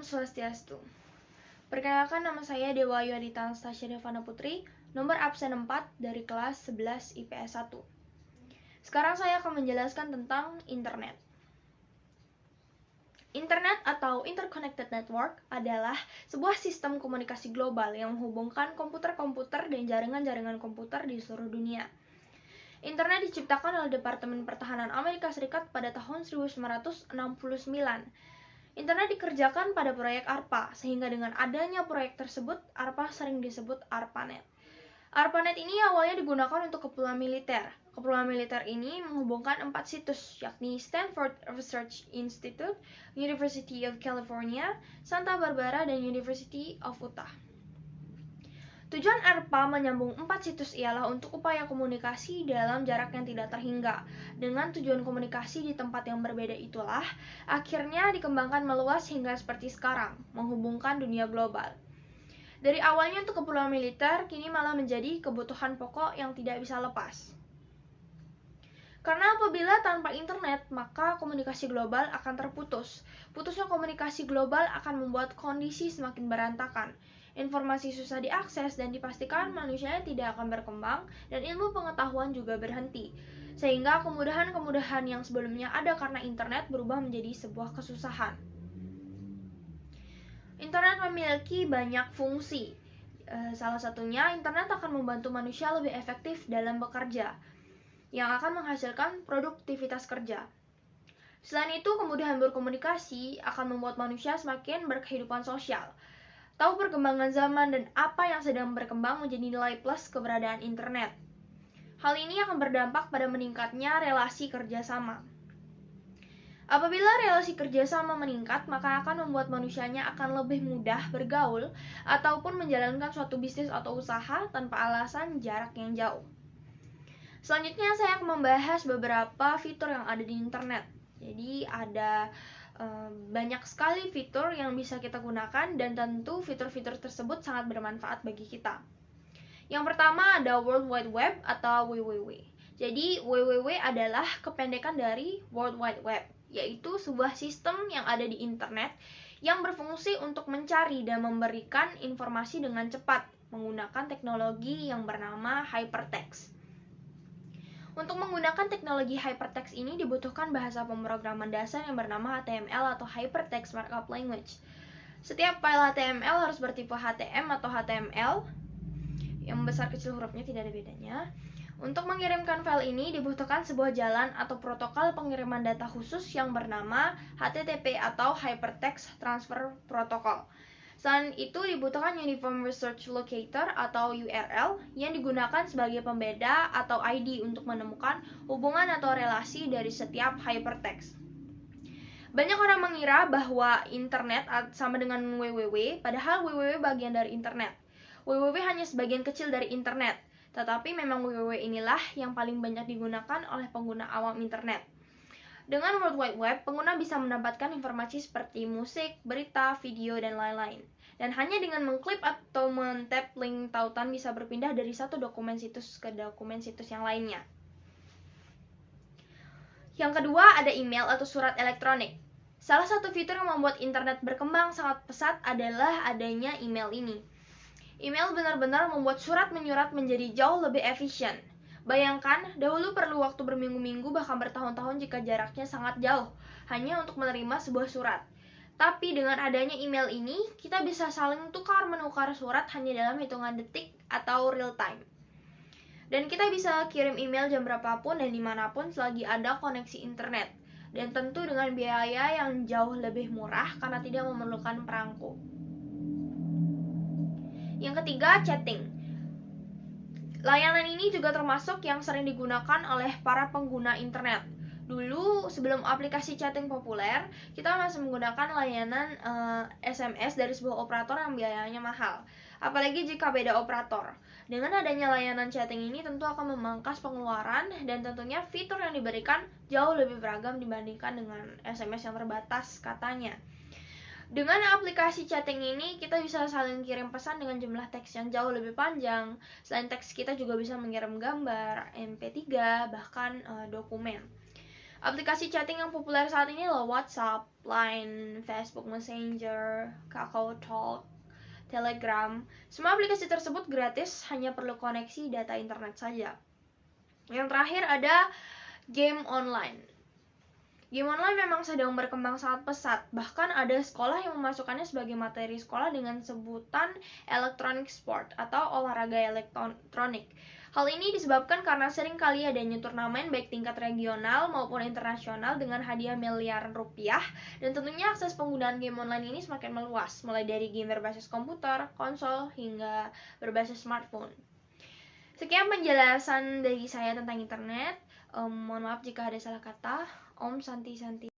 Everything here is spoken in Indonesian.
Swastiastu. Perkenalkan, nama saya Dewa Yudita Anastasia Devana Putri, nomor absen 4 dari kelas 11 IPS 1. Sekarang saya akan menjelaskan tentang internet. Internet atau Interconnected Network adalah sebuah sistem komunikasi global yang menghubungkan komputer-komputer dan jaringan-jaringan komputer di seluruh dunia. Internet diciptakan oleh Departemen Pertahanan Amerika Serikat pada tahun 1969. Internet dikerjakan pada proyek ARPA, sehingga dengan adanya proyek tersebut, ARPA sering disebut ARPANET. ARPANET ini awalnya digunakan untuk keperluan militer. Keperluan militer ini menghubungkan 4 situs, yakni Stanford Research Institute, University of California, Santa Barbara, dan University of Utah. Tujuan ARPA menyambung 4 situs ialah untuk upaya komunikasi dalam jarak yang tidak terhingga. Dengan tujuan komunikasi di tempat yang berbeda itulah, akhirnya dikembangkan meluas hingga seperti sekarang, menghubungkan dunia global. Dari awalnya untuk keperluan militer, kini malah menjadi kebutuhan pokok yang tidak bisa lepas. Karena apabila tanpa internet, maka komunikasi global akan terputus. Putusnya komunikasi global akan membuat kondisi semakin berantakan. Informasi susah diakses dan dipastikan manusia tidak akan berkembang dan ilmu pengetahuan juga berhenti. Sehingga kemudahan-kemudahan yang sebelumnya ada karena internet berubah menjadi sebuah kesusahan. Internet memiliki banyak fungsi. Salah satunya, internet akan membantu manusia lebih efektif dalam bekerja, yang akan menghasilkan produktivitas kerja. Selain itu, kemudahan berkomunikasi akan membuat manusia semakin berkehidupan sosial. Tahu perkembangan zaman dan apa yang sedang berkembang menjadi nilai plus keberadaan internet. Hal ini akan berdampak pada meningkatnya relasi kerjasama. Apabila relasi kerjasama meningkat, maka akan membuat manusianya akan lebih mudah bergaul ataupun menjalankan suatu bisnis atau usaha tanpa alasan jarak yang jauh. Selanjutnya saya akan membahas beberapa fitur yang ada di internet. Jadi ada banyak sekali fitur yang bisa kita gunakan dan tentu fitur-fitur tersebut sangat bermanfaat bagi kita. Yang pertama ada World Wide Web atau WWW. Jadi WWW adalah kependekan dari World Wide Web, yaitu sebuah sistem yang ada di internet yang berfungsi untuk mencari dan memberikan informasi dengan cepat menggunakan teknologi yang bernama hypertext. Untuk menggunakan teknologi hypertext ini dibutuhkan bahasa pemrograman dasar yang bernama HTML atau Hypertext Markup Language. Setiap file HTML harus bertipe HTM atau HTML, yang besar kecil hurufnya tidak ada bedanya. Untuk mengirimkan file ini dibutuhkan sebuah jalan atau protokol pengiriman data khusus yang bernama HTTP atau Hypertext Transfer Protocol. Selain itu dibutuhkan Uniform Research Locator atau URL yang digunakan sebagai pembeda atau ID untuk menemukan hubungan atau relasi dari setiap hypertext. Banyak orang mengira bahwa internet sama dengan www, padahal www bagian dari internet. www hanya sebagian kecil dari internet, tetapi memang www inilah yang paling banyak digunakan oleh pengguna awam internet. Dengan World Wide Web, pengguna bisa mendapatkan informasi seperti musik, berita, video, dan lain-lain. Dan hanya dengan mengklik atau men-tap link tautan bisa berpindah dari satu dokumen situs ke dokumen situs yang lainnya. Yang kedua ada email atau surat elektronik. Salah satu fitur yang membuat internet berkembang sangat pesat adalah adanya email ini. Email benar-benar membuat surat menyurat menjadi jauh lebih efisien. Bayangkan, dahulu perlu waktu berminggu-minggu bahkan bertahun-tahun jika jaraknya sangat jauh, hanya untuk menerima sebuah surat. Tapi dengan adanya email ini, kita bisa saling tukar-menukar surat hanya dalam hitungan detik atau real time. Dan kita bisa kirim email jam berapapun dan dimanapun selagi ada koneksi internet. Dan tentu dengan biaya yang jauh lebih murah karena tidak memerlukan perangko. Yang ketiga, chatting. Layanan ini juga termasuk yang sering digunakan oleh para pengguna internet. Dulu, sebelum aplikasi chatting populer, kita masih menggunakan layanan SMS dari sebuah operator yang biayanya mahal. Apalagi jika beda operator. Dengan adanya layanan chatting ini tentu akan memangkas pengeluaran dan tentunya fitur yang diberikan jauh lebih beragam dibandingkan dengan SMS yang terbatas katanya. Dengan aplikasi chatting ini, kita bisa saling kirim pesan dengan jumlah teks yang jauh lebih panjang. Selain teks, kita juga bisa mengirim gambar, MP3, bahkan dokumen. Aplikasi chatting yang populer saat ini adalah WhatsApp, Line, Facebook Messenger, KakaoTalk, Telegram. Semua aplikasi tersebut gratis, hanya perlu koneksi data internet saja. Yang terakhir ada game online. Game online memang sedang berkembang sangat pesat, bahkan ada sekolah yang memasukkannya sebagai materi sekolah dengan sebutan electronic sport atau olahraga elektronik. Hal ini disebabkan karena sering kali adanya turnamen baik tingkat regional maupun internasional dengan hadiah miliaran rupiah, dan tentunya akses penggunaan game online ini semakin meluas, mulai dari game berbasis komputer, konsol, hingga berbasis smartphone. Sekian penjelasan dari saya tentang internet. Mohon maaf jika ada salah kata. Om Santi Santi.